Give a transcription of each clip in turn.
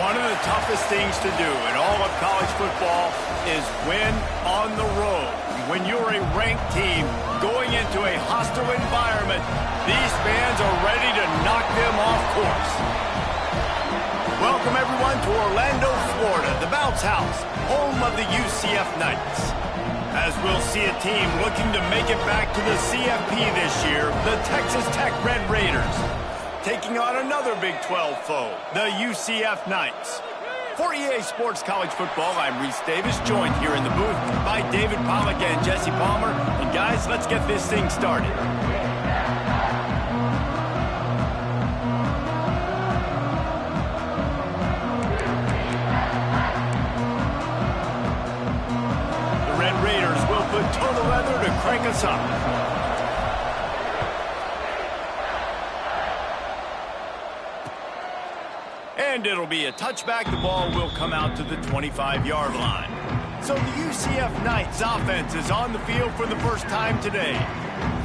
One of the toughest things to do in all of college football is win on the road. When you're a ranked team going into a hostile environment, these fans are ready to knock them off course. Welcome, everyone, to Orlando, Florida, the Bounce House, home of the UCF Knights. As we'll see a team looking to make it back to the CFP this year, the Texas Tech Red Raiders, taking on another Big 12 foe, the UCF Knights. For EA Sports College Football, I'm Reese Davis, joined here in the booth by David Pollack and Jesse Palmer. And guys, let's get this thing started. The Red Raiders will put total leather to crank us up. And it'll be a touchback. The ball will come out to the 25-yard line. So the UCF Knights offense is on the field for the first time today.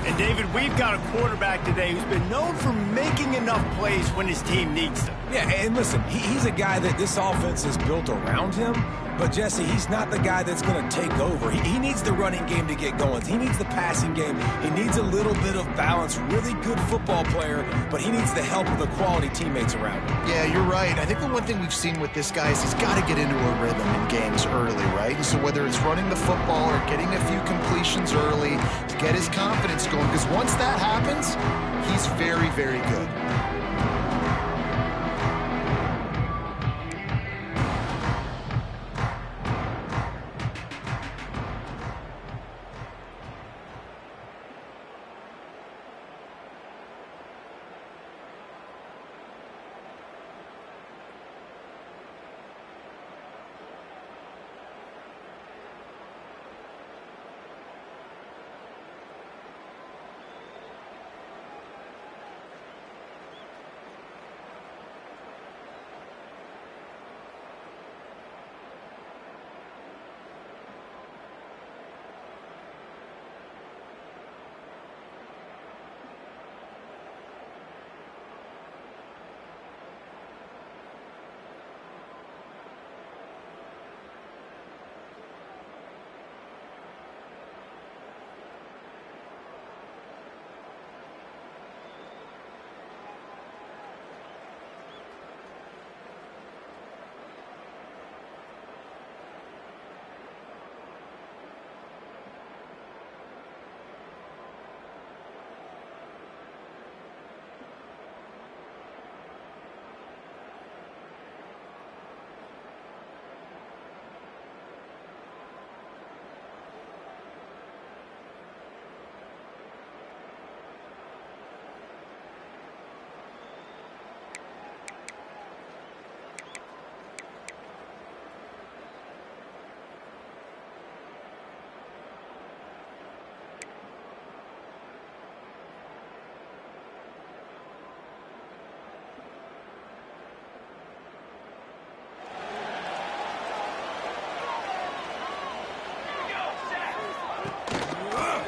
And David, we've got a quarterback today who's been known for making enough plays when his team needs them. Yeah, and listen, he's a guy that this offense is built around him. But, Jesse, he's not the guy that's going to take over. He needs the running game to get going. He needs the passing game. He needs a little bit of balance. Really good football player, but he needs the help of the quality teammates around him. Yeah, you're right. I think the one thing we've seen with this guy is he's got to get into a rhythm in games early, right? And so whether it's running the football or getting a few completions early to get his confidence going, because once that happens, he's very, very good.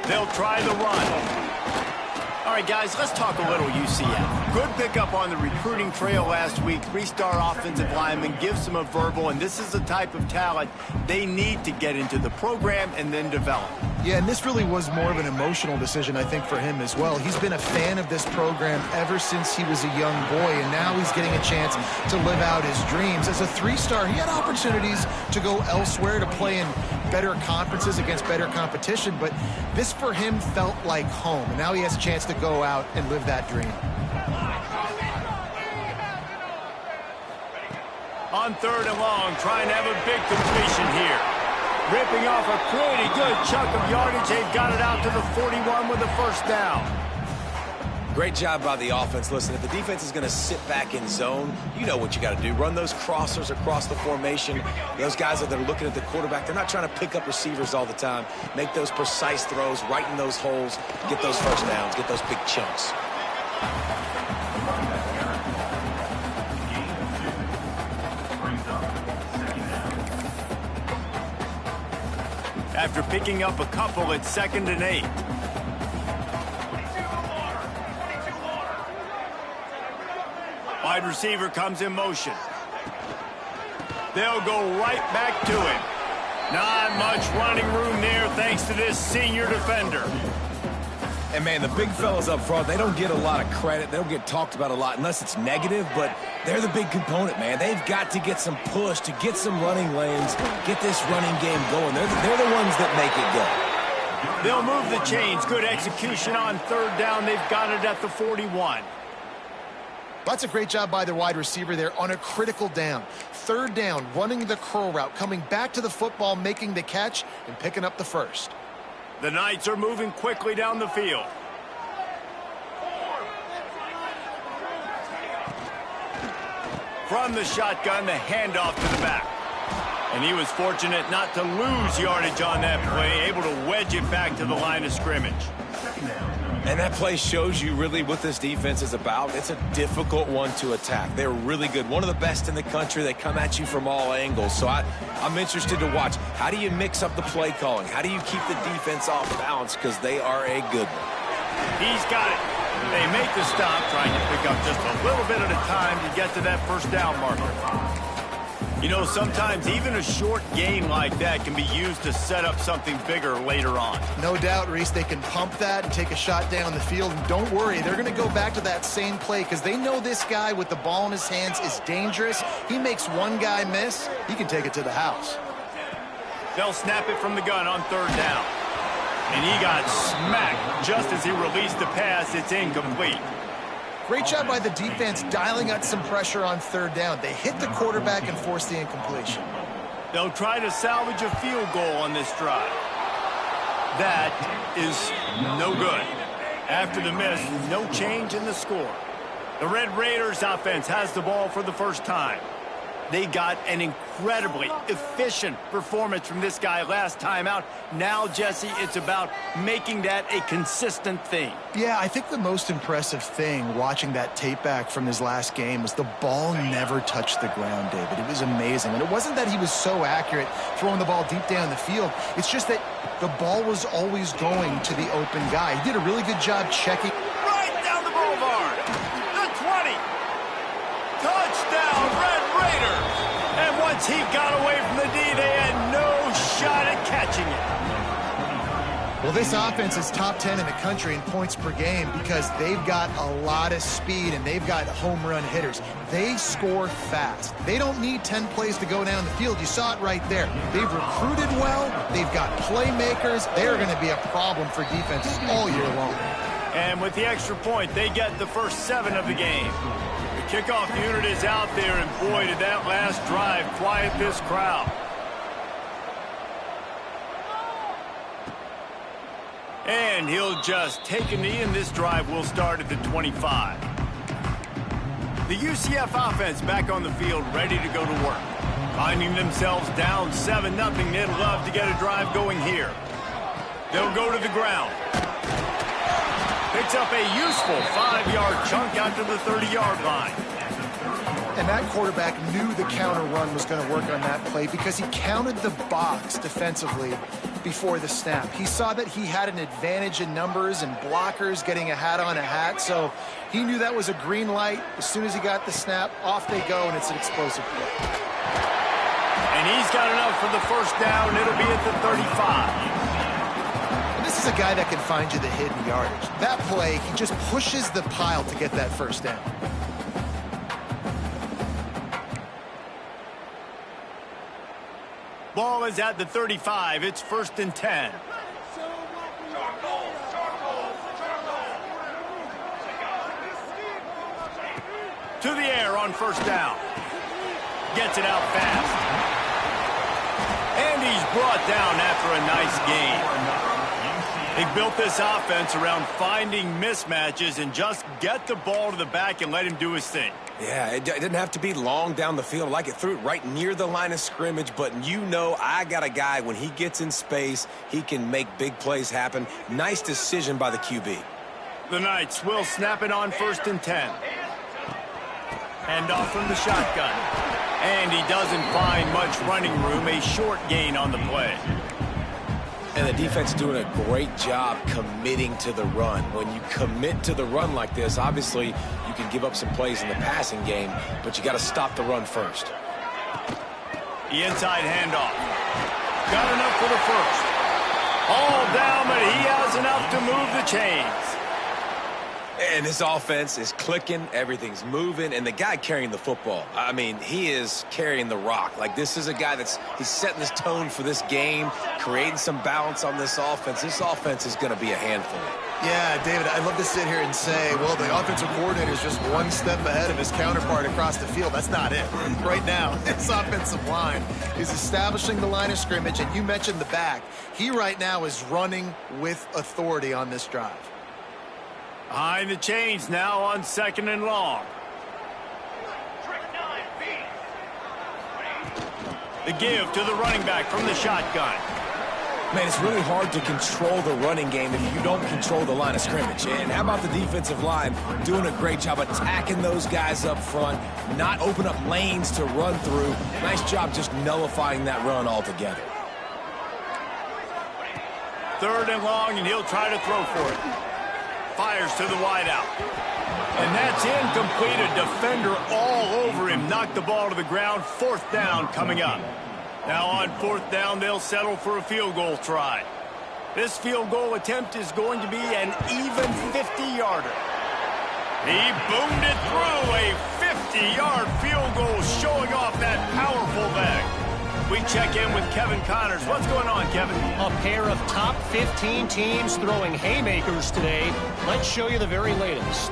They'll try the run. All right, guys, let's talk a little UCF. Good pickup on the recruiting trail last week. Three-star offensive lineman gives them a verbal, and this is the type of talent they need to get into the program and then develop. Yeah, and this really was more of an emotional decision, I think, for him as well. He's been a fan of this program ever since he was a young boy, and now he's getting a chance to live out his dreams. As a three-star, he had opportunities to go elsewhere, to play in better conferences against better competition, but this for him felt like home. And now he has a chance to go out and live that dream. On 3rd and long, trying to have a big completion here. Ripping off a pretty good chunk of yardage. They've got it out to the 41 with a first down. Great job by the offense. Listen, if the defense is going to sit back in zone, you know what you got to do. Run those crossers across the formation. Those guys that are looking at the quarterback, they're not trying to pick up receivers all the time. Make those precise throws, right in those holes, get those first downs, get those big chunks. After picking up a couple, it's 2nd and 8. Wide receiver comes in motion. They'll go right back to him. Not much running room there thanks to this senior defender. And, man, the big fellas up front, they don't get a lot of credit. They don't get talked about a lot unless it's negative, but they're the big component, man. They've got to get some push, to get some running lanes, get this running game going. They're the ones that make it go. They'll move the chains. Good execution on third down. They've got it at the 41. That's a great job by their wide receiver there on a critical down. Third down, running the curl route, coming back to the football, making the catch, and picking up the first. The Knights are moving quickly down the field. From the shotgun, the handoff to the back. And he was fortunate not to lose yardage on that play, able to wedge it back to the line of scrimmage. And that play shows you really what this defense is about. It's a difficult one to attack. They're really good. One of the best in the country. They come at you from all angles. So I'm interested to watch. How do you mix up the play calling? How do you keep the defense off balance? Because they are a good one. He's got it. They make the stop, trying to pick up just a little bit at a time to get to that first down marker. You know, sometimes even a short gain like that can be used to set up something bigger later on. No doubt, Reese, they can pump that and take a shot down the field. And don't worry, they're going to go back to that same play because they know this guy with the ball in his hands is dangerous. He makes one guy miss, he can take it to the house. They'll snap it from the gun on third down. And he got smacked just as he released the pass. It's incomplete. Great job by the defense dialing out some pressure on third down. They hit the quarterback and forced the incompletion. They'll try to salvage a field goal on this drive. That is no good. After the miss, no change in the score. The Red Raiders offense has the ball for the first time. They got an incredibly efficient performance from this guy last time out. Now, Jesse, it's about making that a consistent thing. Yeah, I think the most impressive thing watching that tape back from his last game was the ball never touched the ground, David. It was amazing. And it wasn't that he was so accurate throwing the ball deep down the field. It's just that the ball was always going to the open guy. He did a really good job checking. Right down the boulevard. The 20. Touchdown, Red Raiders. And once he got away from the D, they had no shot at catching it. Well, this offense is top 10 in the country in points per game because they've got a lot of speed and they've got home run hitters. They score fast. They don't need 10 plays to go down the field. You saw it right there. They've recruited well. They've got playmakers. They're going to be a problem for defenses all year long. And with the extra point, they get the first 7 of the game. The kickoff unit is out there, and boy, did that last drive quiet this crowd. And he'll just take a knee, and this drive will start at the 25. The UCF offense back on the field, ready to go to work. Finding themselves down 7-0, they'd love to get a drive going here. They'll go to the ground. Picks up a useful 5-yard chunk out to the 30-yard line. And that quarterback knew the counter run was going to work on that play because he counted the box defensively before the snap. He saw that he had an advantage in numbers and blockers getting a hat on a hat, so he knew that was a green light. As soon as he got the snap, off they go, and it's an explosive play. And he's got enough for the first down. It'll be at the 35. This is a guy that can find you the hidden yardage. That play, he just pushes the pile to get that first down. Ball is at the 35. It's 1st and 10. To the air on first down. Gets it out fast. And he's brought down after a nice gain. They built this offense around finding mismatches and just get the ball to the back and let him do his thing. Yeah, it didn't have to be long down the field. Like it threw it right near the line of scrimmage, but you know I got a guy, when he gets in space, he can make big plays happen. Nice decision by the QB. The Knights will snap it on 1st and 10. Hand off from the shotgun. And he doesn't find much running room, a short gain on the play. And the defense doing a great job committing to the run. When you commit to the run like this, obviously you can give up some plays in the passing game, but you got to stop the run first. The inside handoff. Got enough for the first. All down, but he has enough to move the chains. And this offense is clicking, everything's moving, and the guy carrying the football, I mean, he is carrying the rock. Like, this is a guy he's setting this tone for this game, creating some balance on this offense. This offense is going to be a handful. Yeah, David, I'd love to sit here and say, well, the offensive coordinator is just one step ahead of his counterpart across the field. That's not it. Right now, this offensive line is establishing the line of scrimmage, and you mentioned the back. He right now is running with authority on this drive. Behind the chains now on 2nd and long. The give to the running back from the shotgun. Man, it's really hard to control the running game if you don't control the line of scrimmage. And how about the defensive line doing a great job attacking those guys up front, not open up lanes to run through. Nice job just nullifying that run altogether. 3rd and long, and he'll try to throw for it. Fires to the wideout. And that's incomplete. A defender all over him. Knocked the ball to the ground. 4th down coming up. Now on 4th down, they'll settle for a field goal try. This field goal attempt is going to be an even 50-yarder. He boomed it through. A 50-yard field goal showing off that powerful leg. We check in with Kevin Connors. What's going on, Kevin? A pair of top 15 teams throwing haymakers today. Let's show you the very latest.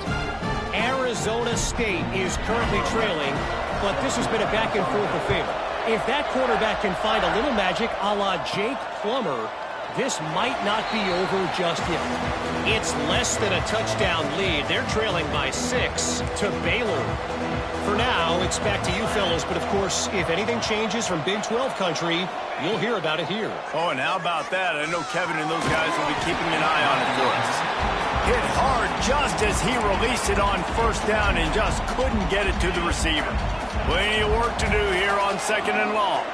Arizona State is currently trailing, but this has been a back-and-forth affair. If that quarterback can find a little magic a la Jake Plummer, this might not be over just yet. It's less than a touchdown lead. They're trailing by 6 to Baylor. For now, it's back to you fellas, but of course, if anything changes from Big 12 country, you'll hear about it here. Oh, and how about that? I know Kevin and those guys will be keeping an eye on it for us. Hit hard just as he released it on 1st down and just couldn't get it to the receiver. Plenty of work to do here on 2nd and long.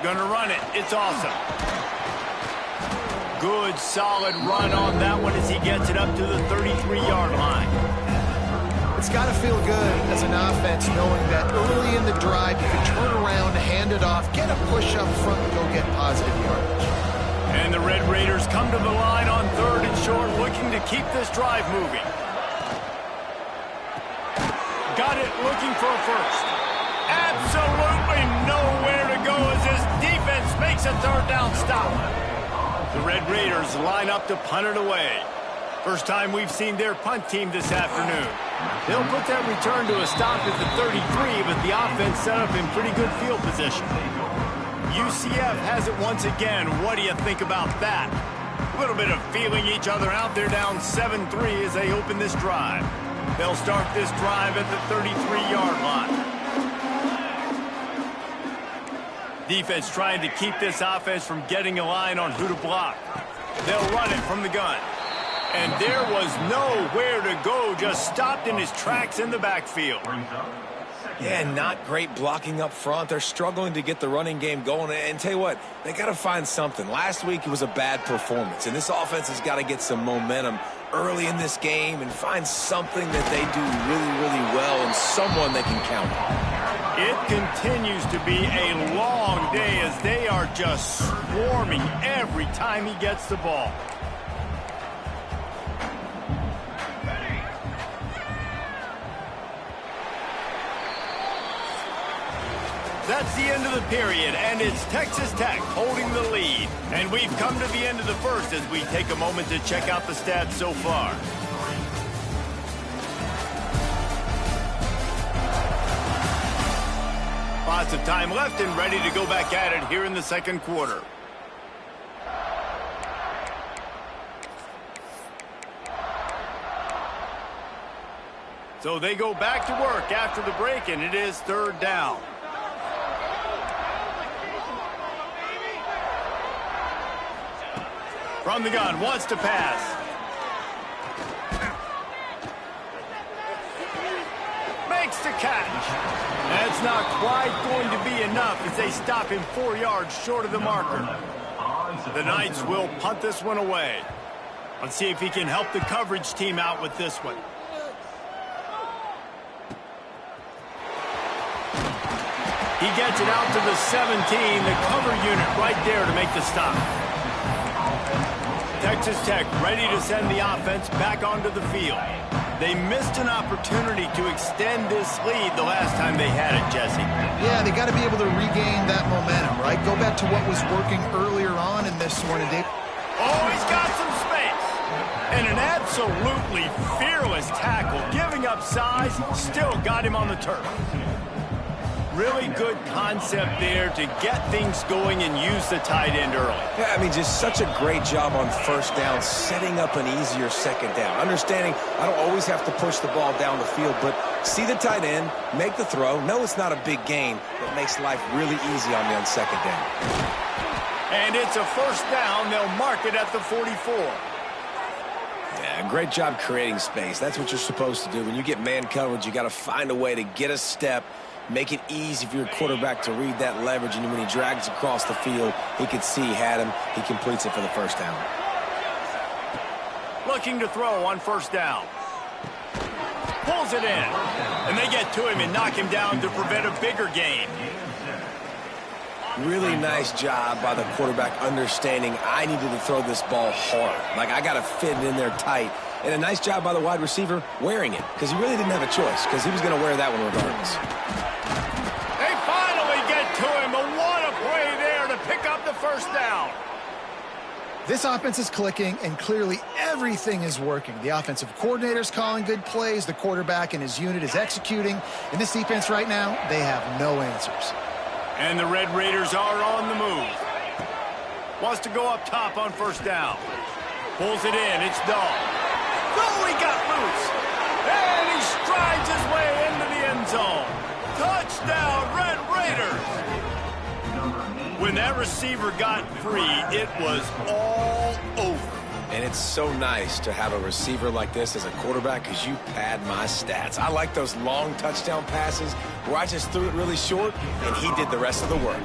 Gonna run it. It's awesome. Good, solid run on that one as he gets it up to the 33-yard line. It's got to feel good as an offense knowing that early in the drive you can turn around, hand it off, get a push up front, and go get positive yardage. And the Red Raiders come to the line on 3rd and short, looking to keep this drive moving. Got it, looking for a first. Absolutely nowhere to go as his defense makes a 3rd down stop. The Red Raiders line up to punt it away. First time we've seen their punt team this afternoon. They'll put that return to a stop at the 33, but the offense set up in pretty good field position. UCF has it once again. What do you think about that? A little bit of feeling each other out. They're down 7-3 as they open this drive. They'll start this drive at the 33-yard line. Defense trying to keep this offense from getting a line on who to block. They'll run it from the gun. And there was nowhere to go, just stopped in his tracks in the backfield. Yeah, not great blocking up front. They're struggling to get the running game going. And tell you what, they got to find something. Last week it was a bad performance, and this offense has got to get some momentum early in this game and find something that they do really, really well and someone they can count on. It continues to be a long day as they are just swarming every time he gets the ball. That's the end of the period, and it's Texas Tech holding the lead. And we've come to the end of the first as we take a moment to check out the stats so far. Lots of time left and ready to go back at it here in the 2nd quarter. So they go back to work after the break, and it is 3rd down. From the gun, wants to pass. Makes the catch. That's not quite going to be enough as they stop him 4 yards short of the marker. The Knights will punt this one away. Let's see if he can help the coverage team out with this one. He gets it out to the 17, the cover unit right there to make the stop. Texas Tech ready to send the offense back onto the field. They missed an opportunity to extend this lead the last time they had it, Jesse. Yeah, they got to be able to regain that momentum, right? Go back to what was working earlier on in this one. Oh, he's got some space. And an absolutely fearless tackle, giving up size, still got him on the turf. Really good concept there to get things going and use the tight end early. Yeah, I mean, just such a great job on first down, setting up an easier second down. Understanding I don't always have to push the ball down the field, but see the tight end, make the throw. No, it's not a big gain, but makes life really easy on me on second down. And it's a first down. They'll mark it at the 44. Yeah, great job creating space. That's what you're supposed to do. When you get man coverage, you got to find a way to get a step, make it easy for your quarterback to read that leverage, and when he drags across the field, he could see he had him. He completes it for the first down. Looking to throw on first down. Pulls it in. And they get to him and knock him down to prevent a bigger gain. Really nice job by the quarterback understanding I needed to throw this ball hard. Like, I got to fit it in there tight. And a nice job by the wide receiver wearing it, because he really didn't have a choice, because he was going to wear that one regardless. They finally get to him, but what a play there to pick up the first down. This offense is clicking, and clearly everything is working. The offensive coordinator's calling good plays. The quarterback and his unit is executing. In this defense right now, they have no answers. And the Red Raiders are on the move. Wants to go up top on first down. Pulls it in. It's Dahl. Oh, he got loose. And he strides his way into the end zone. Touchdown, Red Raiders. When that receiver got free, it was all over. And it's so nice to have a receiver like this as a quarterback, because you pad my stats. I like those long touchdown passes where I just threw it really short, and he did the rest of the work.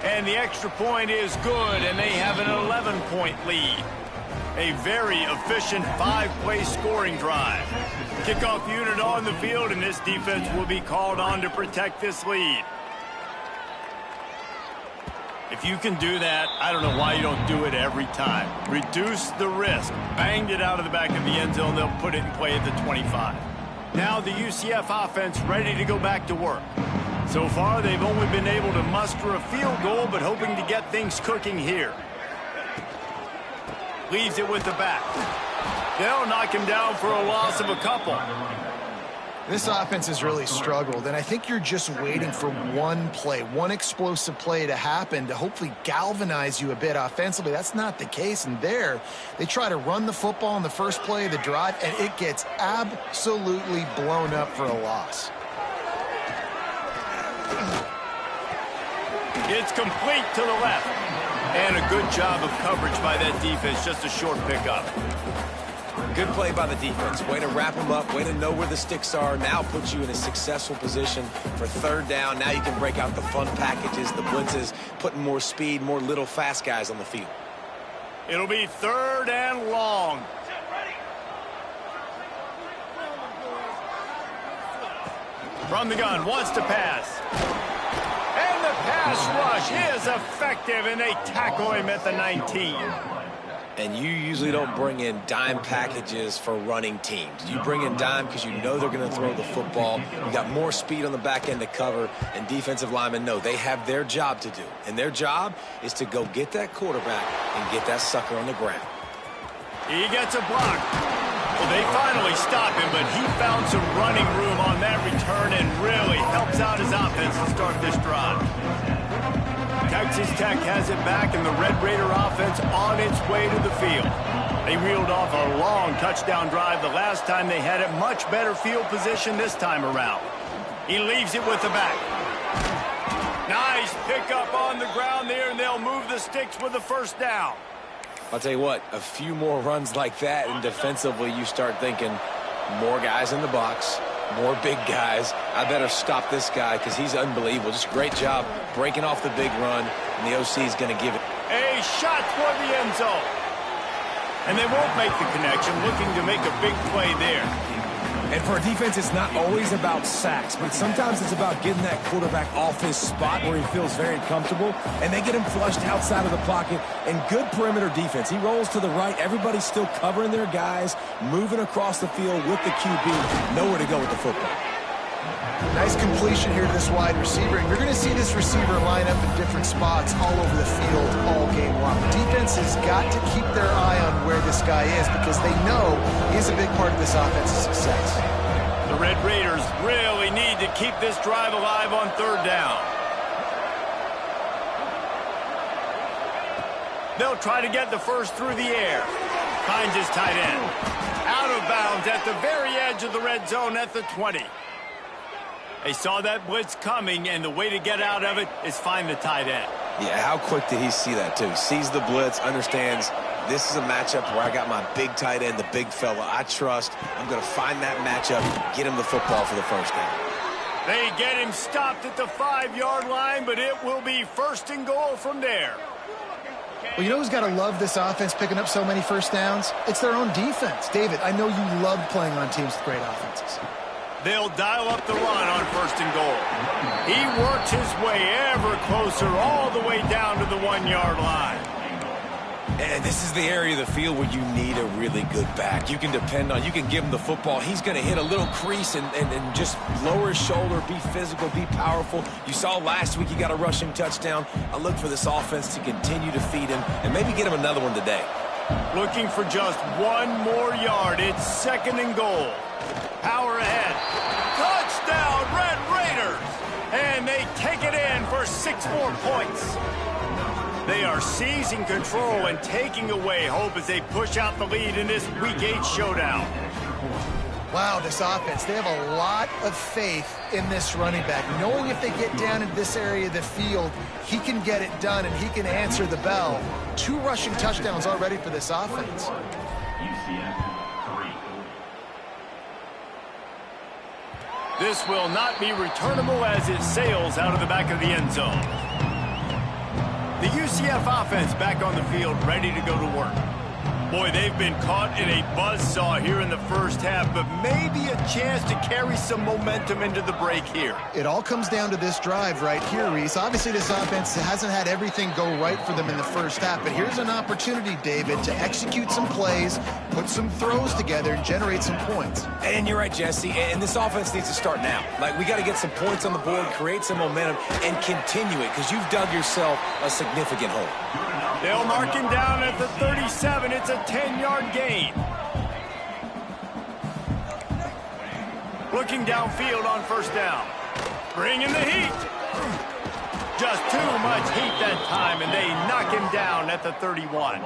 And the extra point is good, and they have an 11-point lead. A very efficient 5-play scoring drive. Kickoff unit on the field, and this defense will be called on to protect this lead. If you can do that, I don't know why you don't do it every time. Reduce the risk. Banged it out of the back of the end zone. They'll put it in play at the 25. Now the UCF offense ready to go back to work. So far, they've only been able to muster a field goal, but hoping to get things cooking here. Leaves it with the back. They'll knock him down for a loss of a couple. This offense has really struggled, and I think you're just waiting for one play, one explosive play to happen to hopefully galvanize you a bit offensively. That's not the case, and there they try to run the football in the first play of the drive, and it gets absolutely blown up for a loss. It's complete to the left. And a good job of coverage by that defense, just a short pickup. Good play by the defense. Way to wrap them up. Way to know where the sticks are. Now puts you in a successful position for third down. Now you can break out the fun packages, the blitzes, putting more speed, more little fast guys on the field. It'll be third and long. From the gun, wants to pass. And the pass rush is effective, and they tackle him at the 19. And you usually don't bring in dime packages for running teams. You bring in dime because you know they're going to throw the football. You got more speed on the back end to cover, and defensive linemen know they have their job to do. And their job is to go get that quarterback and get that sucker on the ground. He gets a block. Well, they finally stop him, but he found some running room on that return and really helps out his offense to start this drive. Texas Tech has it back, and the Red Raider offense on its way to the field. They reeled off a long touchdown drive the last time they had it. Much better field position this time around. He leaves it with the back. Nice pickup on the ground there, and they'll move the sticks with the first down. I'll tell you what, a few more runs like that, and defensively you start thinking more guys in the box, more big guys. I better stop this guy because he's unbelievable. Just a great job breaking off the big run, and the OC is going to give it. A shot toward the end zone. And they won't make the connection, looking to make a big play there. And for a defense, it's not always about sacks, but sometimes it's about getting that quarterback off his spot where he feels very comfortable, and they get him flushed outside of the pocket. And good perimeter defense. He rolls to the right. Everybody's still covering their guys, moving across the field with the QB. Nowhere to go with the football. Nice completion here to this wide receiver. And you're going to see this receiver line up in different spots all over the field all game long. The defense has got to keep their eye on where this guy is because they know he's a big part of this offense's success. The Red Raiders really need to keep this drive alive on third down. They'll try to get the first through the air. Finds his tight end. Out of bounds at the very edge of the red zone at the 20. They saw that blitz coming, and the way to get out of it is find the tight end. Yeah, how quick did he see that, too? Sees the blitz, understands this is a matchup where I got my big tight end, the big fella I trust. I'm going to find that matchup, get him the football for the first down. They get him stopped at the 5-yard line, but it will be first and goal from there. Well, you know who's got to love this offense picking up so many first downs? It's their own defense. David, I know you love playing on teams with great offenses. They'll dial up the run on first and goal. He works his way ever closer all the way down to the 1-yard line. And this is the area of the field where you need a really good back. You can depend on, you can give him the football. He's going to hit a little crease and just lower his shoulder, be physical, be powerful. You saw last week he got a rushing touchdown. I look for this offense to continue to feed him and maybe get him another one today. Looking for just one more yard. It's second and goal. Power ahead. Touchdown, Red Raiders! And they take it in for 6 more points. They are seizing control and taking away hope as they push out the lead in this Week 8 showdown. Wow, this offense, they have a lot of faith in this running back, knowing if they get down in this area of the field, he can get it done and he can answer the bell. 2 rushing touchdowns already for this offense. UCF 3. This will not be returnable as it sails out of the back of the end zone. The UCF offense back on the field, ready to go to work. Boy, they've been caught in a buzzsaw here in the first half, but maybe a chance to carry some momentum into the break here. It all comes down to this drive right here, Reese. Obviously, this offense hasn't had everything go right for them in the first half, but here's an opportunity, David, to execute some plays, put some throws together, and generate some points. And you're right, Jesse, and this offense needs to start now. Like, we got to get some points on the board, create some momentum, and continue it, because you've dug yourself a significant hole. They'll mark him down at the 37. It's a 10-yard gain. Looking downfield on first down. Bringing the heat. Just too much heat that time, and they knock him down at the 31.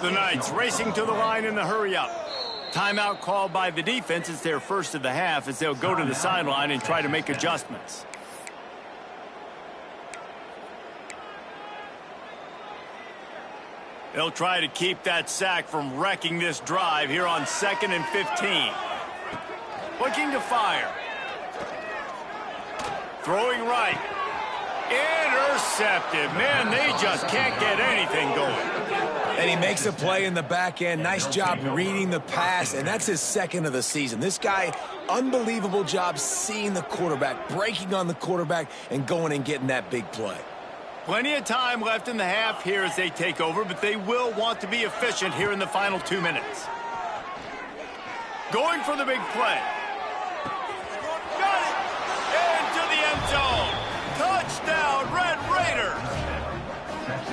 The Knights racing to the line in the hurry-up. Timeout called by the defense. It's their first of the half as they'll go to the sideline and try to make adjustments. They'll try to keep that sack from wrecking this drive here on 2nd and 15. Looking to fire. Throwing right. Intercepted. Man, they just can't get anything going. And he makes a play in the back end. Nice job reading the pass, and that's his 2nd of the season. This guy, unbelievable job seeing the quarterback, breaking on the quarterback, and going and getting that big play. Plenty of time left in the half here as they take over, but they will want to be efficient here in the final 2 minutes. Going for the big play. Got it! Into the end zone. Touchdown, Red Raiders!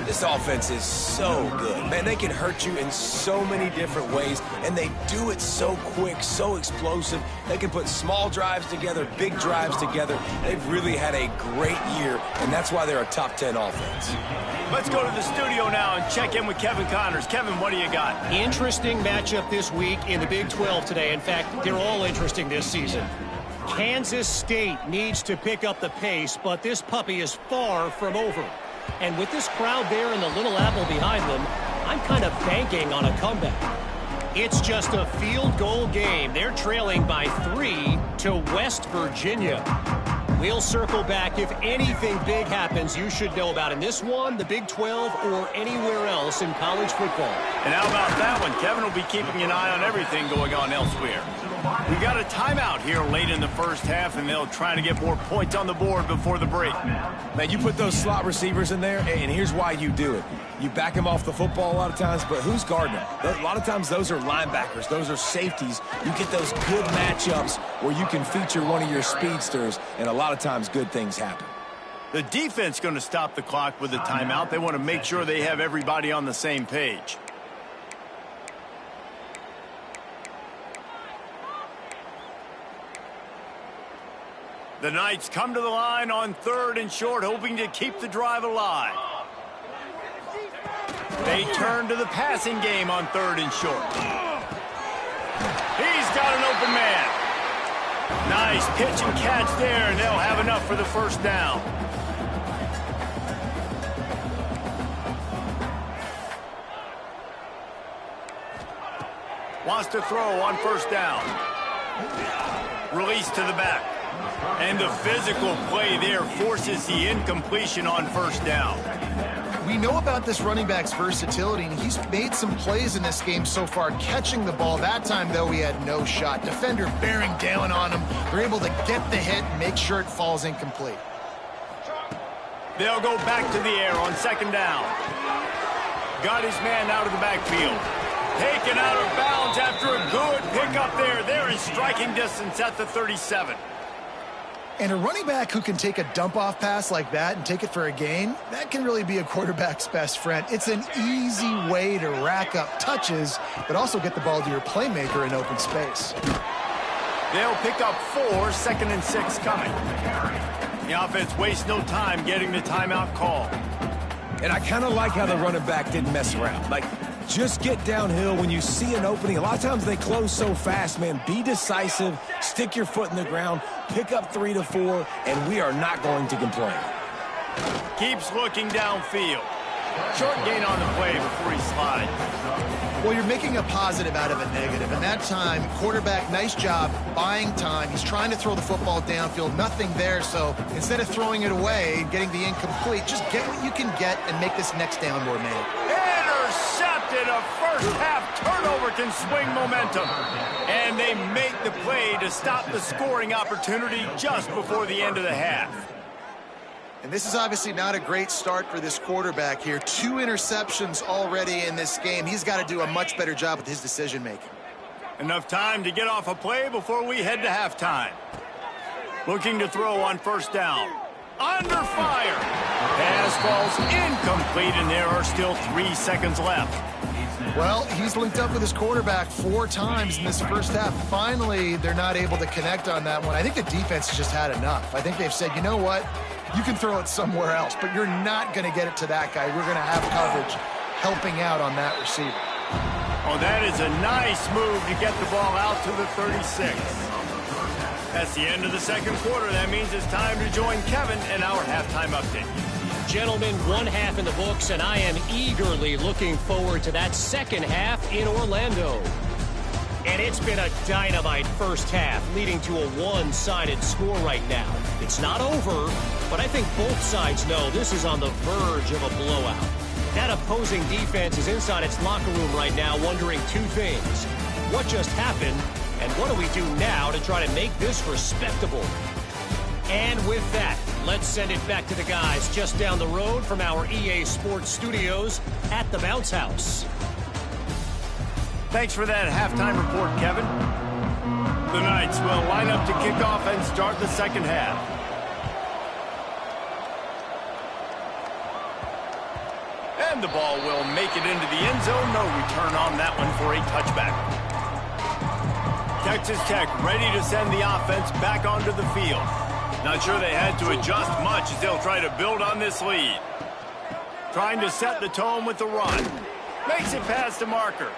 This offense is so good. Man, they can hurt you in so many different ways, and they do it so quick, so explosive. They can put small drives together, big drives together. They've really had a great year, and that's why they're a top 10 offense. Let's go to the studio now and check in with Kevin Connors. Kevin, what do you got? Interesting matchup this week in the Big 12 today. In fact, they're all interesting this season. Kansas State needs to pick up the pace, but this puppy is far from over. And with this crowd there and the Little Apple behind them, I'm kind of banking on a comeback. It's just a field goal game. They're trailing by 3 to West Virginia. We'll circle back. If anything big happens, you should know about in this one, the Big 12, or anywhere else in college football. And how about that one? Kevin will be keeping an eye on everything going on elsewhere. We got a timeout here late in the first half, and they'll try to get more points on the board before the break. Man, you put those slot receivers in there, and here's why you do it. You back them off the football a lot of times, but who's guarding them? A lot of times those are linebackers. Those are safeties. You get those good matchups where you can feature one of your speedsters, and a lot of times good things happen. The defense going to stop the clock with a timeout. They want to make sure they have everybody on the same page. The Knights come to the line on 3rd and short, hoping to keep the drive alive. They turn to the passing game on 3rd and short. He's got an open man. Nice pitch and catch there, and they'll have enough for the first down. Wants to throw on 1st down. Release to the back. And the physical play there forces the incompletion on 1st down. We know about this running back's versatility, and he's made some plays in this game so far, catching the ball. That time, though, he had no shot. Defender bearing down on him. They're able to get the hit and make sure it falls incomplete. They'll go back to the air on 2nd down. Got his man out of the backfield. Taken out of bounds after a good pickup there. They're in striking distance at the 37. And a running back who can take a dump-off pass like that and take it for a gain, that can really be a quarterback's best friend. It's an easy way to rack up touches, but also get the ball to your playmaker in open space. They'll pick up 4, 2nd and 6 coming. The offense wastes no time getting the timeout call. And I kind of like how the running back didn't mess around. Like, just get downhill when you see an opening. A lot of times they close so fast, man. Be decisive, stick your foot in the ground, pick up 3 to 4, and we are not going to complain. Keeps looking downfield. Short gain on the play before he slides. Well, you're making a positive out of a negative. And that time, quarterback, nice job buying time. He's trying to throw the football downfield. Nothing there, so instead of throwing it away and getting the incomplete, just get what you can get and make this next down more manageable. Intercepted. A first-half turnover can swing momentum. And they make the play to stop the scoring opportunity just before the end of the half. And this is obviously not a great start for this quarterback here. 2 interceptions already in this game. He's got to do a much better job with his decision-making. Enough time to get off a play before we head to halftime. Looking to throw on 1st down. Under fire. Pass falls incomplete, and there are still 3 seconds left. Well, he's linked up with his quarterback 4 times in this first half. Finally, they're not able to connect on that one. I think the defense has just had enough. I think they've said, you know what? You can throw it somewhere else, but you're not going to get it to that guy. We're going to have coverage helping out on that receiver. Oh, that is a nice move to get the ball out to the 36. That's the end of the 2nd quarter. That means it's time to join Kevin in our halftime update. Gentlemen, 1 half in the books, and I am eagerly looking forward to that 2nd half in Orlando. And it's been a dynamite first half, leading to a one-sided score right now. It's not over, but I think both sides know this is on the verge of a blowout. That opposing defense is inside its locker room right now wondering 2 things. What just happened, and what do we do now to try to make this respectable? And with that, let's send it back to the guys just down the road from our EA Sports studios at the Bounce House. Thanks for that halftime report, Kevin. The Knights will line up to kick off and start the 2nd half. And the ball will make it into the end zone. No return on that one for a touchback. Texas Tech ready to send the offense back onto the field. Not sure they had to adjust much as they'll try to build on this lead. Trying to set the tone with the run. Makes it past the marker.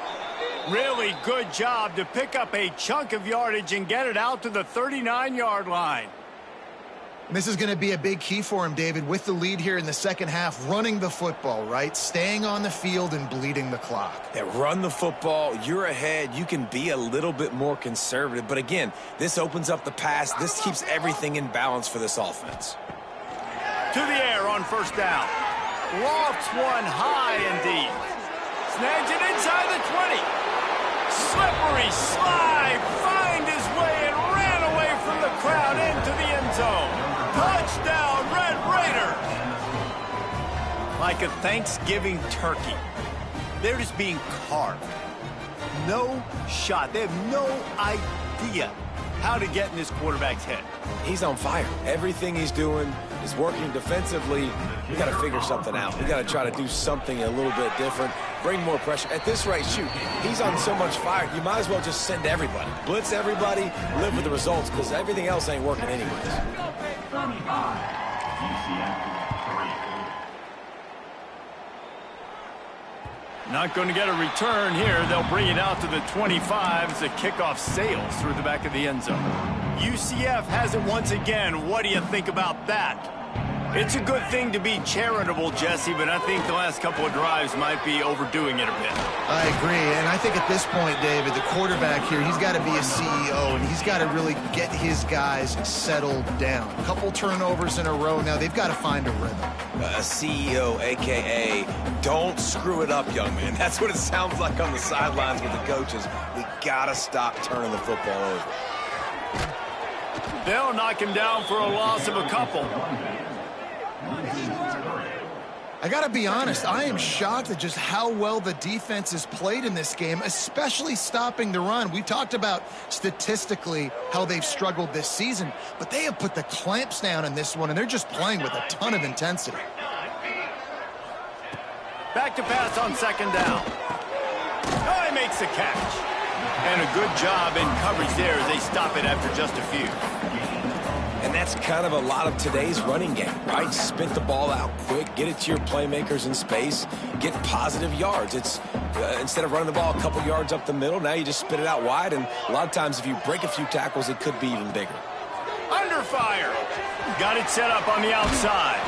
Really good job to pick up a chunk of yardage and get it out to the 39-yard line. And this is going to be a big key for him, David, with the lead here in the second half, running the football, right? Staying on the field and bleeding the clock. Yeah, run the football. You're ahead. You can be a little bit more conservative. But again, this opens up the pass. This keeps everything in balance for this offense. To the air on first down. Lofts one high and deep. Snags it inside the 20. Slippery slide. Find his way and ran away from the crowd into the end zone. Touchdown, Red Raiders! Like a Thanksgiving turkey. They're just being carved. No shot. They have no idea how to get in this quarterback's head. He's on fire. Everything he's doing is working defensively. We got to figure something out. We got to try to do something a little bit different. Bring more pressure. At this rate, shoot, he's on so much fire, you might as well just send everybody. Blitz everybody, live with the results, because everything else ain't working anyways. 35, UCF 3. Not going to get a return here. They'll bring it out to the 25 as the kickoff sails through the back of the end zone. UCF has it once again. What do you think about that? It's a good thing to be charitable, Jesse, but I think the last couple of drives might be overdoing it a bit. I agree, and I think at this point, David, the quarterback here, he's got to be a CEO, and he's got to really get his guys settled down. A couple turnovers in a row now. They've got to find a rhythm. A CEO, a.k.a. don't screw it up, young man. That's what it sounds like on the sidelines with the coaches. We got to stop turning the football over. They'll knock him down for a loss of a couple. I got to be honest, I am shocked at just how well the defense has played in this game, especially stopping the run. We talked about statistically how they've struggled this season, but they have put the clamps down in this one, and they're just playing with a ton of intensity. Back to pass on second down. Oh, he makes the catch. And a good job in coverage there as they stop it after just a few. And that's kind of a lot of today's running game, right? Spit the ball out quick, get it to your playmakers in space, get positive yards. It's instead of running the ball a couple yards up the middle, now you just spit it out wide, and a lot of times if you break a few tackles, it could be even bigger. Under fire. Got it set up on the outside.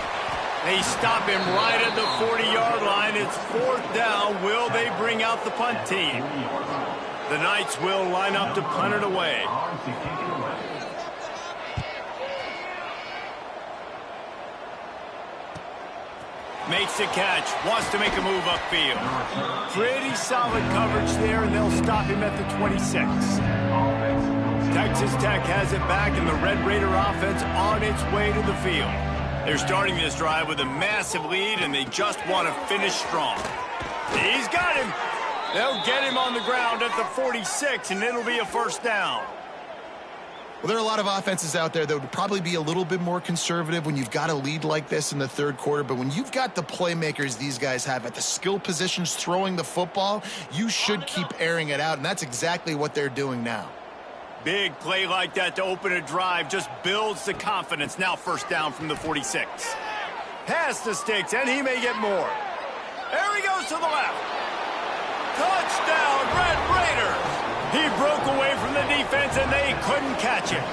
They stop him right at the 40-yard line. It's fourth down. Will they bring out the punt team? The Knights will line up to punt it away. Makes the catch, wants to make a move upfield. Pretty solid coverage there, and they'll stop him at the 26. Texas Tech has it back, and the Red Raider offense on its way to the field. They're starting this drive with a massive lead, and they just want to finish strong. He's got him. They'll get him on the ground at the 46, and it'll be a first down. Well, there are a lot of offenses out there that would probably be a little bit more conservative when you've got a lead like this in the third quarter. But when you've got the playmakers these guys have at the skill positions throwing the football, you should keep airing it out. And that's exactly what they're doing now. Big play like that to open a drive just builds the confidence. Now first down from the 46. Pass the sticks, and he may get more. There he goes to the left. Touchdown, Red Raiders. He broke away from the defense, and they couldn't catch it.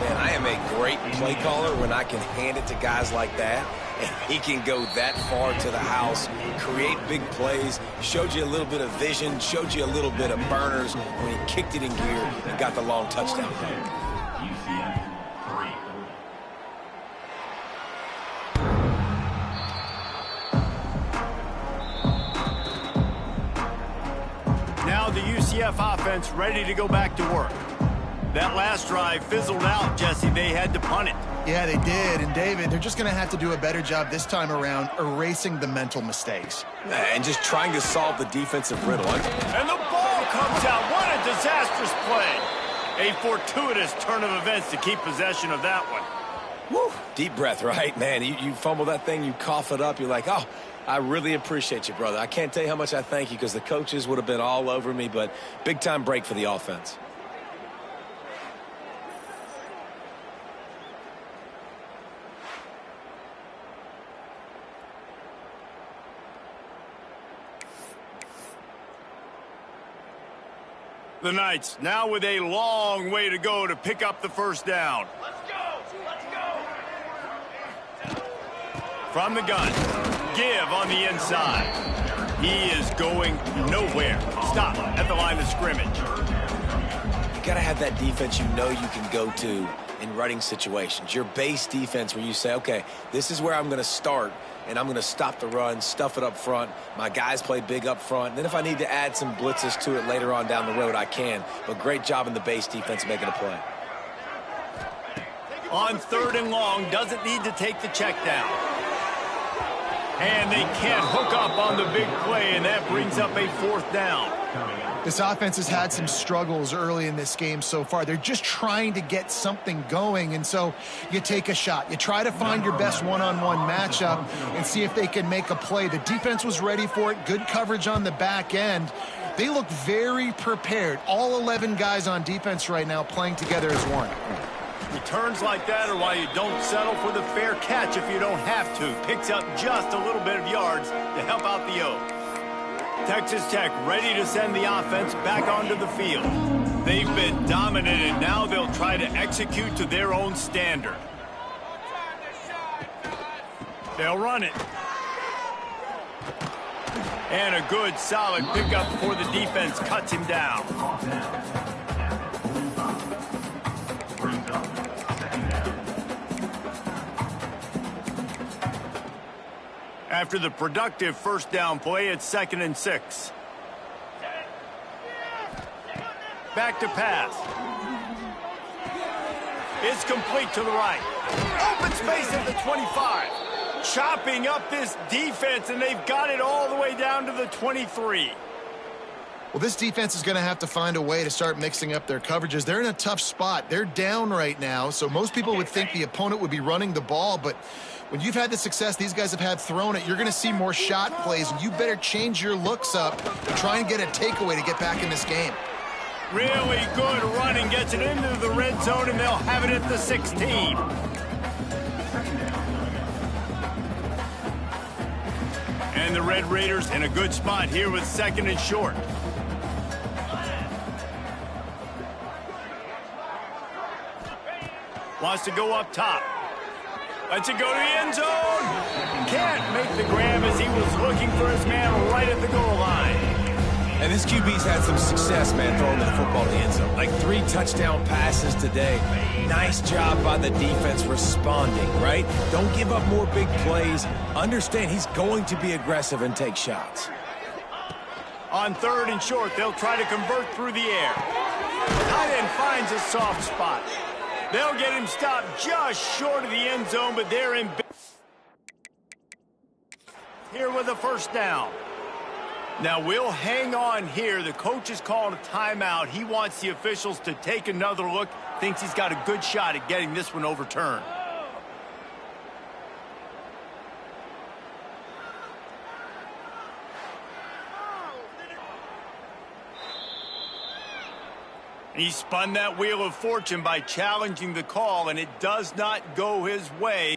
Man, I am a great play caller when I can hand it to guys like that, and he can go that far to the house, create big plays, showed you a little bit of vision, showed you a little bit of burners when he kicked it in gear and got the long touchdown. UCF 3. Now the UCF offense ready to go back to work. That last drive fizzled out, Jesse. They had to punt it. Yeah, they did. And, David, they're just going to have to do a better job this time around erasing the mental mistakes. And just trying to solve the defensive riddle. And the ball comes out. What a disastrous play. A fortuitous turn of events to keep possession of that one. Woo. Deep breath, right? Man, you fumble that thing, you cough it up, you're like, oh, I really appreciate you, brother. I can't tell you how much I thank you because the coaches would have been all over me, but big-time break for the offense. The Knights now with a long way to go to pick up the first down. Let's go! From the gun. Give on the inside. He is going nowhere. Stop at the line of scrimmage. You got to have that defense you know you can go to in running situations. Your base defense where you say, okay, this is where I'm going to start, and I'm going to stop the run, stuff it up front. My guys play big up front. And then if I need to add some blitzes to it later on down the road, I can. But great job in the base defense making a play. On 3rd and long, doesn't need to take the check down. And they can't hook up on the big play, and that brings up a 4th down. This offense has had some struggles early in this game so far. They're just trying to get something going, and so you take a shot. You try to find your best one-on-one matchup and see if they can make a play. The defense was ready for it. Good coverage on the back end. They look very prepared. All 11 guys on defense right now playing together as one. Returns like that are why you don't settle for the fair catch if you don't have to. Picks up just a little bit of yards to help out the O. Texas Tech ready to send the offense back onto the field. They've been dominated. Now they'll try to execute to their own standard. They'll run it. And a good, solid pickup before the defense cuts him down. After the productive 1st down play, it's 2nd and 6. Back to pass. It's complete to the right. Open space at the 25. Chopping up this defense, and they've got it all the way down to the 23. Well, this defense is going to have to find a way to start mixing up their coverages. They're in a tough spot. They're down right now, so most people would think the opponent would be running the ball, but when you've had the success these guys have had throwing it, you're going to see more shot plays, and you better change your looks up and try and get a takeaway to get back in this game. Really good running, gets it into the red zone, and they'll have it at the 16. And the Red Raiders in a good spot here with 2nd and short. Wants to go up top. Lets it go to the end zone. Can't make the grab as he was looking for his man right at the goal line. And this QB's had some success, man, throwing the football to the end zone. Like 3 touchdown passes today. Nice job by the defense responding, right? Don't give up more big plays. Understand he's going to be aggressive and take shots. On 3rd and short, they'll try to convert through the air. Tight end finds a soft spot. They'll get him stopped just short of the end zone, but they're in here with a 1st down. Now we'll hang on here. The coach is calling a timeout. He wants the officials to take another look. Thinks he's got a good shot at getting this one overturned. He spun that wheel of fortune by challenging the call, and it does not go his way.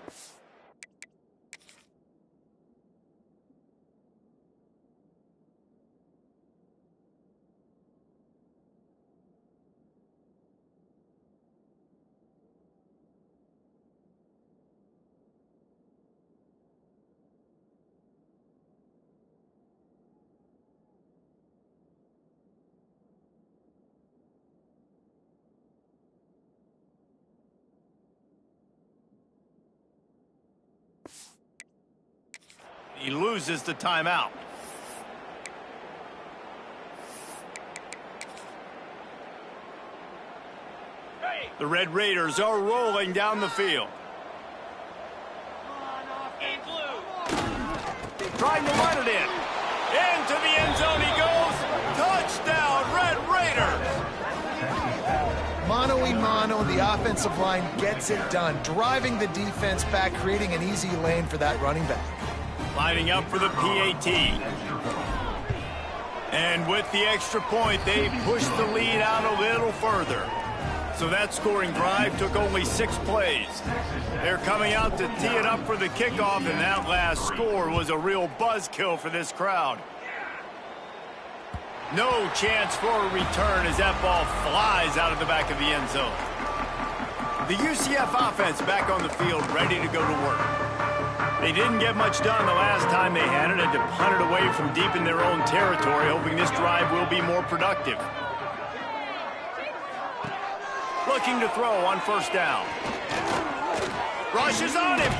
He loses the timeout. The Red Raiders are rolling down the field. Trying to run it in. Into the end zone he goes. Touchdown, Red Raiders. Mano-a-mano, the offensive line gets it done. Driving the defense back, creating an easy lane for that running back. Lining up for the PAT. And with the extra point, they pushed the lead out a little further. So that scoring drive took only 6 plays. They're coming out to tee it up for the kickoff, and that last score was a real buzzkill for this crowd. No chance for a return as that ball flies out of the back of the end zone. The UCF offense back on the field, ready to go to work. They didn't get much done the last time they had it, and to punt it away from deep in their own territory, hoping this drive will be more productive. Looking to throw on first down. Rush is on him.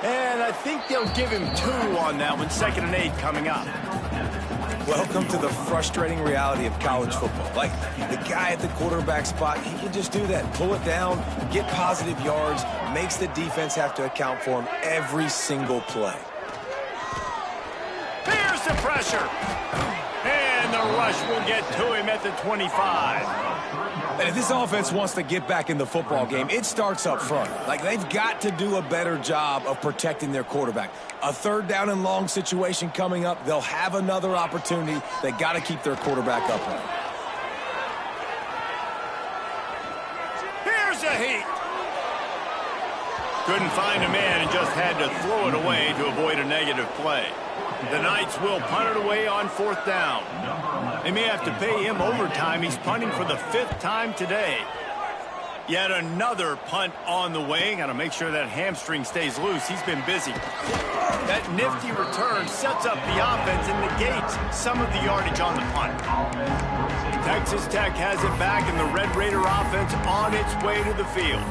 And I think they'll give him 2 on that one. 2nd and 8 coming up. Welcome to the frustrating reality of college football. Like, the guy at the quarterback spot, he can just do that. Pull it down, get positive yards, makes the defense have to account for him every single play. Here's the pressure. And the rush will get to him at the 25. And if this offense wants to get back in the football game, it starts up front. Like, they've got to do a better job of protecting their quarterback. A 3rd down and long situation coming up. They'll have another opportunity. They got to keep their quarterback upright. Here's a heat. Couldn't find a man and just had to throw it away to avoid a negative play. The Knights will punt it away on 4th down. They may have to pay him overtime. He's punting for the 5th time today. Yet another punt on the way. Got to make sure that hamstring stays loose. He's been busy. That nifty return sets up the offense and negates some of the yardage on the punt. Texas Tech has it back, and the Red Raider offense on its way to the field.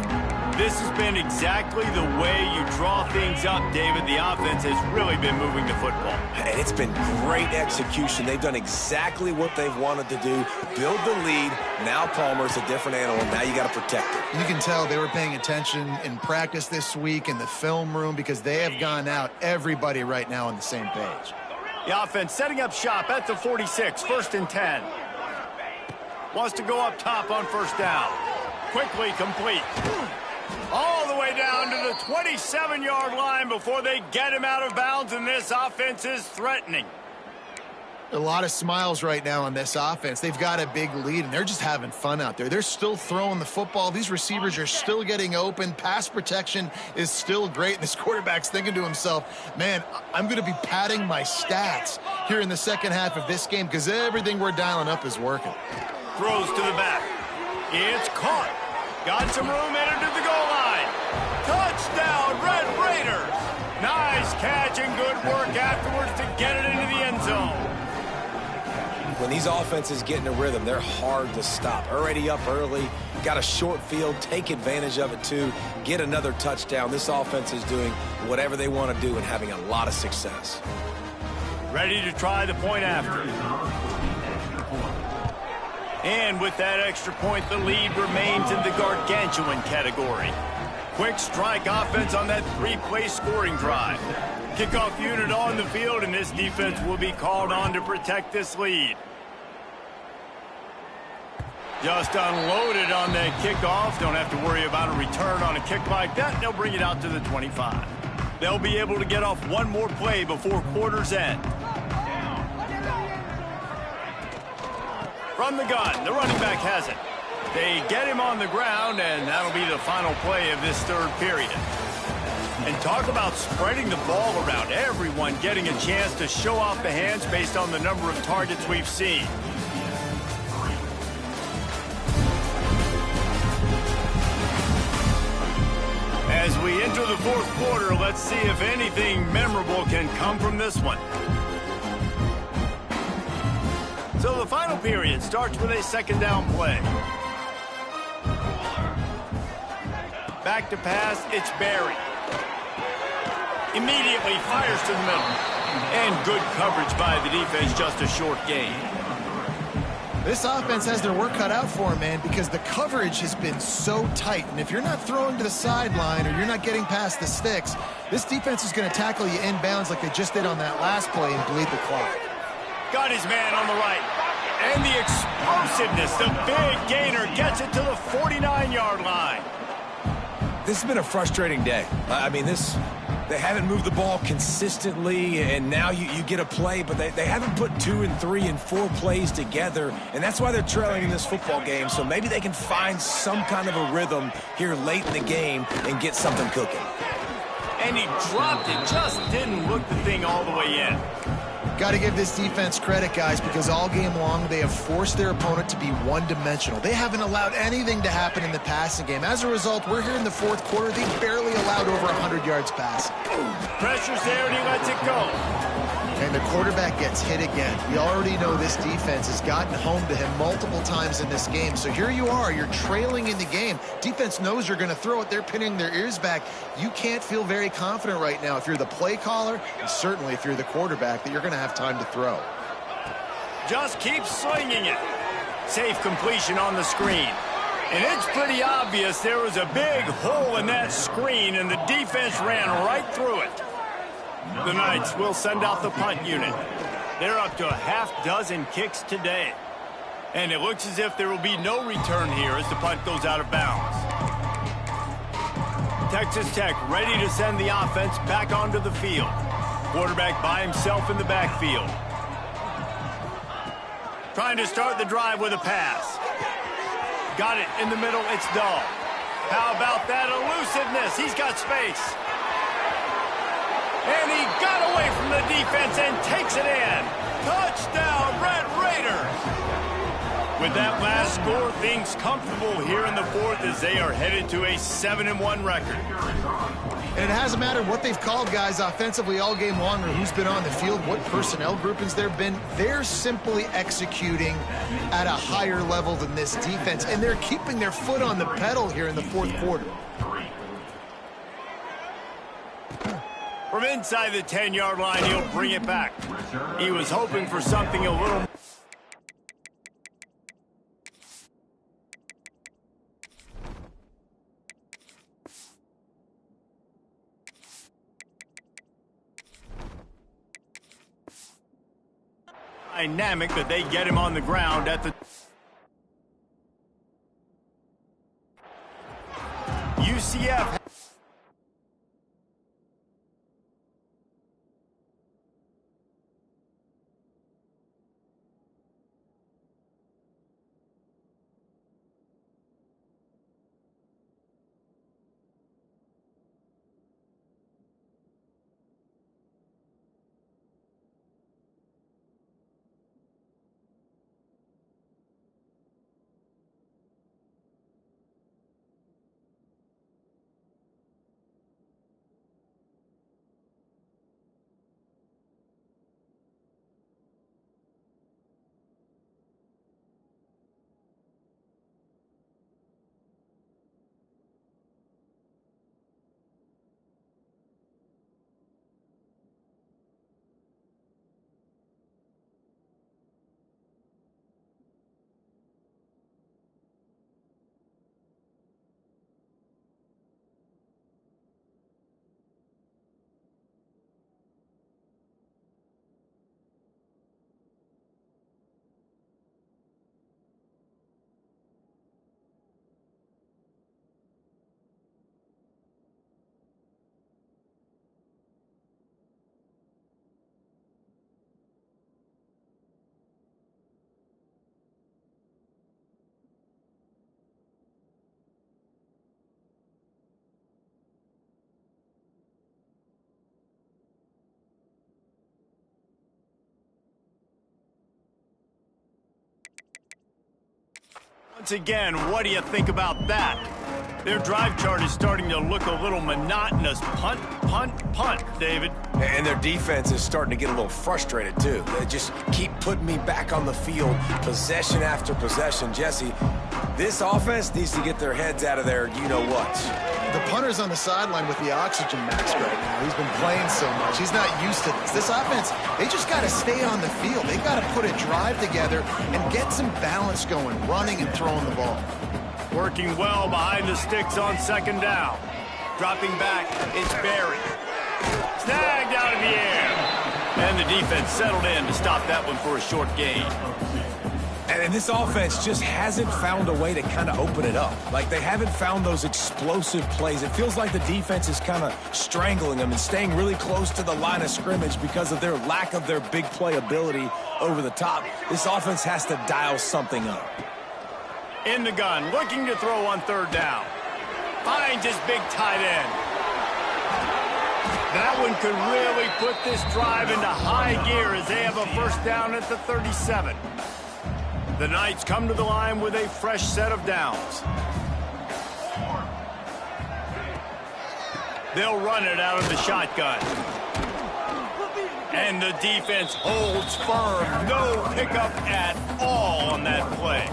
This has been exactly the way you draw things up, David. The offense has really been moving the football. And it's been great execution. They've done exactly what they've wanted to do. Build the lead. Now Palmer's a different animal. Now you got to protect it. You can tell they were paying attention in practice this week in the film room because they have gone out, everybody right now on the same page. The offense setting up shop at the 46, 1st and 10. Wants to go up top on 1st down. Quickly complete. All the way down to the 27-yard line before they get him out of bounds, and this offense is threatening. A lot of smiles right now on this offense. They've got a big lead, and they're just having fun out there. They're still throwing the football. These receivers are still getting open. Pass protection is still great. And this quarterback's thinking to himself, man, I'm going to be padding my stats here in the second half of this game because everything we're dialing up is working. Throws to the back. It's caught. Got some room, entered to the goal line. Touchdown, Red Raiders. Nice catch and good work afterwards to get it into the end zone. When these offenses get in a rhythm, they're hard to stop. Already up early, got a short field, take advantage of it too, get another touchdown. This offense is doing whatever they want to do and having a lot of success. Ready to try the point after. And with that extra point, the lead remains in the gargantuan category. Quick strike offense on that 3-play scoring drive. Kickoff unit on the field, and this defense will be called on to protect this lead. Just unloaded on that kickoff. Don't have to worry about a return on a kick like that. They'll bring it out to the 25. They'll be able to get off one more play before quarter's end. From the gun, the running back has it. They get him on the ground, and that'll be the final play of this 3rd period. And talk about spreading the ball around. Everyone getting a chance to show off the hands based on the number of targets we've seen. As we enter the 4th quarter, let's see if anything memorable can come from this one. So the final period starts with a 2nd down play. Back to pass, it's Barry. Immediately fires to the middle. And good coverage by the defense, just a short gain. This offense has their work cut out for them, man, because the coverage has been so tight. And if you're not throwing to the sideline or you're not getting past the sticks, this defense is going to tackle you inbounds like they just did on that last play and bleed the clock. Got his man on the right. And the explosiveness, the big gainer gets it to the 49-yard line. This has been a frustrating day. I mean, they haven't moved the ball consistently, and now you get a play, but they haven't put 2 and 3 and 4 plays together, and that's why they're trailing in this football game. So maybe they can find some kind of a rhythm here late in the game and get something cooking. And he dropped it, just didn't look the thing all the way in. Got to give this defense credit, guys, because all game long they have forced their opponent to be one-dimensional. They haven't allowed anything to happen in the passing game. As a result, we're here in the fourth quarter. They barely allowed over 100 yards passing. Pressure's there, and he lets it go. And the quarterback gets hit again. We already know this defense has gotten home to him multiple times in this game. So here you are. You're trailing in the game. Defense knows you're going to throw it. They're pinning their ears back. You can't feel very confident right now if you're the play caller, and certainly if you're the quarterback, that you're going to have time to throw. Just keep swinging it. Safe completion on the screen. And it's pretty obvious there was a big hole in that screen, and the defense ran right through it. The Knights will send out the punt unit. They're up to a half-dozen kicks today. And it looks as if there will be no return here as the punt goes out of bounds. Texas Tech ready to send the offense back onto the field. Quarterback by himself in the backfield. Trying to start the drive with a pass. Got it in the middle, it's Dahl. How about that elusiveness? He's got space. And he got away from the defense and takes it in. Touchdown, Red Raiders. With that last score, things comfortable here in the fourth as they are headed to a 7-1 record. And it hasn't mattered what they've called, guys, offensively all game long, or who's been on the field, what personnel groupings there have been. They're simply executing at a higher level than this defense, and they're keeping their foot on the pedal here in the fourth quarter. From inside the 10-yard line, he'll bring it back. He was hoping for something a little... dynamic, but they get him on the ground at the... UCF... Once again, what do you think about that? Their drive chart is starting to look a little monotonous. Punt, punt, punt, David. And their defense is starting to get a little frustrated, too. They just keep putting me back on the field, possession after possession. Jesse, this offense needs to get their heads out of their you-know-what. The punter's on the sideline with the oxygen mask right now. He's been playing so much. He's not used to this. This offense, they just got to stay on the field. They've got to put a drive together and get some balance going, running and throwing the ball. Working well behind the sticks on second down. Dropping back, it's Barry. Snagged out of the air. And the defense settled in to stop that one for a short gain. And this offense just hasn't found a way to kind of open it up. Like, they haven't found those explosive plays. It feels like the defense is kind of strangling them and staying really close to the line of scrimmage because of their lack of their big play ability over the top. This offense has to dial something up. In the gun, looking to throw on third down. Finds his big tight end. that one could really put this drive into high gear as they have a first down at the 37. The Knights come to the line with a fresh set of downs. They'll run it out of the shotgun. And the defense holds firm. No pickup at all on that play.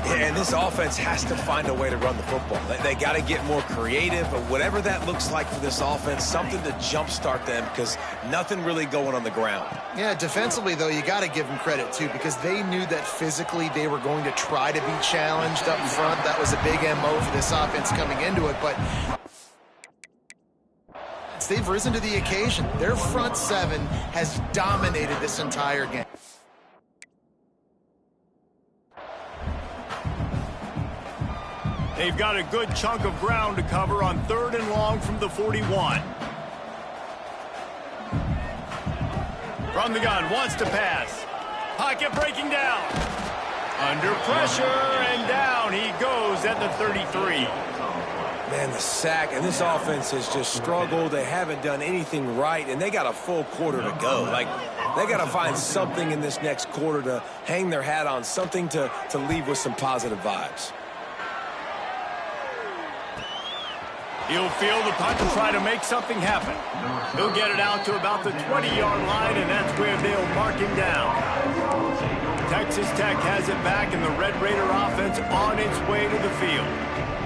Yeah, and this offense has to find a way to run the football. They got to get more creative, but whatever that looks like for this offense, something to jumpstart them because nothing really going on the ground. Yeah, defensively, though, you got to give them credit, too, because they knew that physically they were going to try to be challenged up front. That was a big MO for this offense coming into it, but they've risen to the occasion. Their front seven has dominated this entire game. They've got a good chunk of ground to cover on 3rd and long from the 41. From the gun, wants to pass. Pocket breaking down. Under pressure, and down he goes at the 33. Man, the sack, and this offense has just struggled. They haven't done anything right, and they got a full quarter to go. Like, they got to find something in this next quarter to hang their hat on, something to leave with some positive vibes. He'll field the punt and try to make something happen. He'll get it out to about the 20-yard line, and that's where they'll mark him down. Texas Tech has it back, and the Red Raider offense on its way to the field.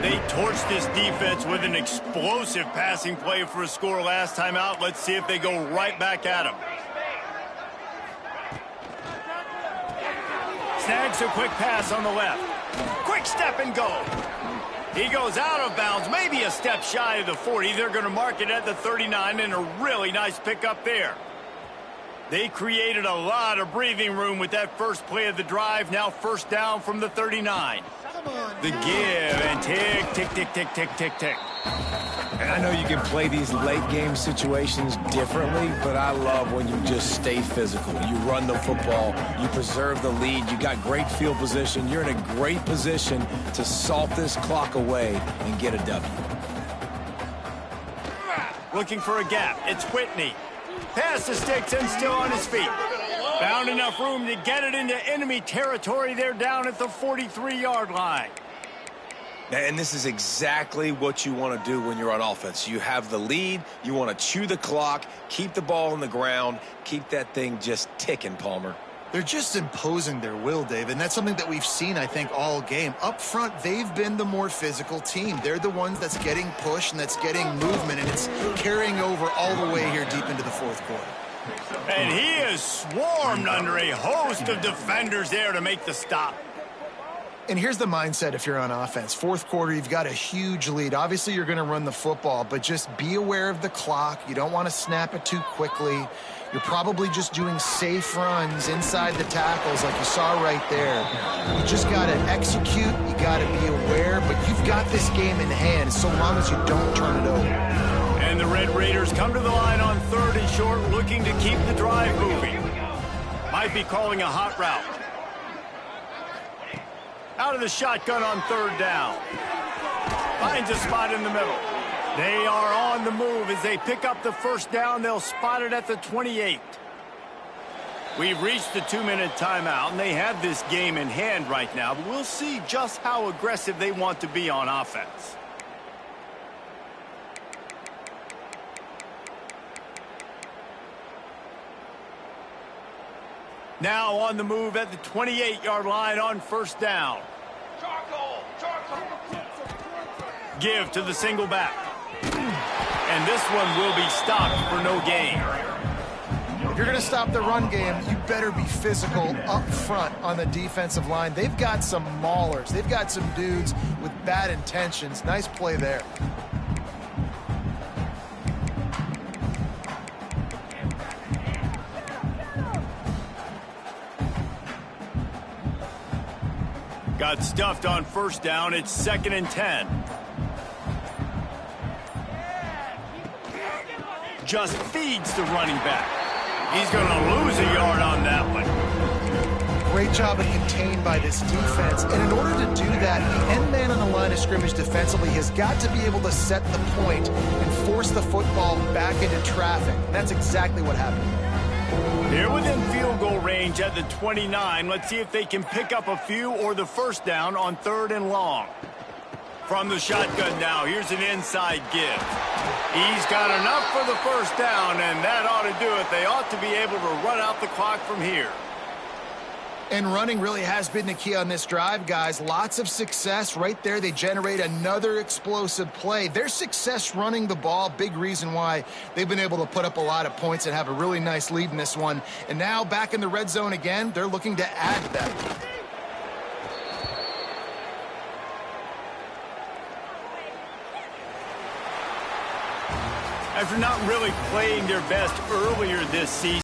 They torched this defense with an explosive passing play for a score last time out. Let's see if they go right back at him. Snags a quick pass on the left. Quick step and go. He goes out of bounds, maybe a step shy of the 40. They're going to mark it at the 39, and a really nice pickup there. They created a lot of breathing room with that first play of the drive. Now first down from the 39. The give and tick, tick, tick, tick, tick, tick, tick. And I know you can play these late game situations differently, but I love when you just stay physical. You run the football, you preserve the lead, you got great field position. You're in a great position to salt this clock away and get a W. Looking for a gap. It's Whitney. Pass to Sticks and still on his feet. Found enough room to get it into enemy territory. They're down at the 43-yard line. And this is exactly what you want to do when you're on offense. You have the lead. You want to chew the clock, keep the ball on the ground, keep that thing just ticking, Palmer. They're just imposing their will, Dave, and that's something that we've seen, I think, all game. Up front, they've been the more physical team. They're the ones that's getting pushed and that's getting movement, and it's carrying over all the way here deep into the fourth quarter. And he is swarmed under a host of defenders there to make the stop. And here's the mindset if you're on offense. Fourth quarter, you've got a huge lead. Obviously, you're going to run the football, but just be aware of the clock. You don't want to snap it too quickly. You're probably just doing safe runs inside the tackles like you saw right there. You just got to execute. You got to be aware, but you've got this game in hand so long as you don't turn it over. And the Red Raiders come to the line on 3rd and short, looking to keep the drive moving. Might be calling a hot route. Out of the shotgun on 3rd down. Finds a spot in the middle. They are on the move as they pick up the first down. They'll spot it at the 28. We've reached the 2-minute timeout, and they have this game in hand right now. But we'll see just how aggressive they want to be on offense. Now on the move at the 28-yard line on first down. Give to the single back. And this one will be stopped for no gain. If you're going to stop the run game, you better be physical up front on the defensive line. They've got some maulers. They've got some dudes with bad intentions. Nice play there. Got stuffed on first down. It's 2nd and 10. Just feeds the running back. He's going to lose a yard on that one. Great job of contained by this defense. And in order to do that, the end man on the line of scrimmage defensively has got to be able to set the point and force the football back into traffic. That's exactly what happened. They're within field goal range at the 29. Let's see if they can pick up a few or the first down on 3rd and long. From the shotgun now, here's an inside give. He's got enough for the first down, and that ought to do it. They ought to be able to run out the clock from here. And running really has been the key on this drive, guys. Lots of success right there. They generate another explosive play. Their success running the ball, big reason why they've been able to put up a lot of points and have a really nice lead in this one. And now back in the red zone again, they're looking to add that. After not really playing their best earlier this season,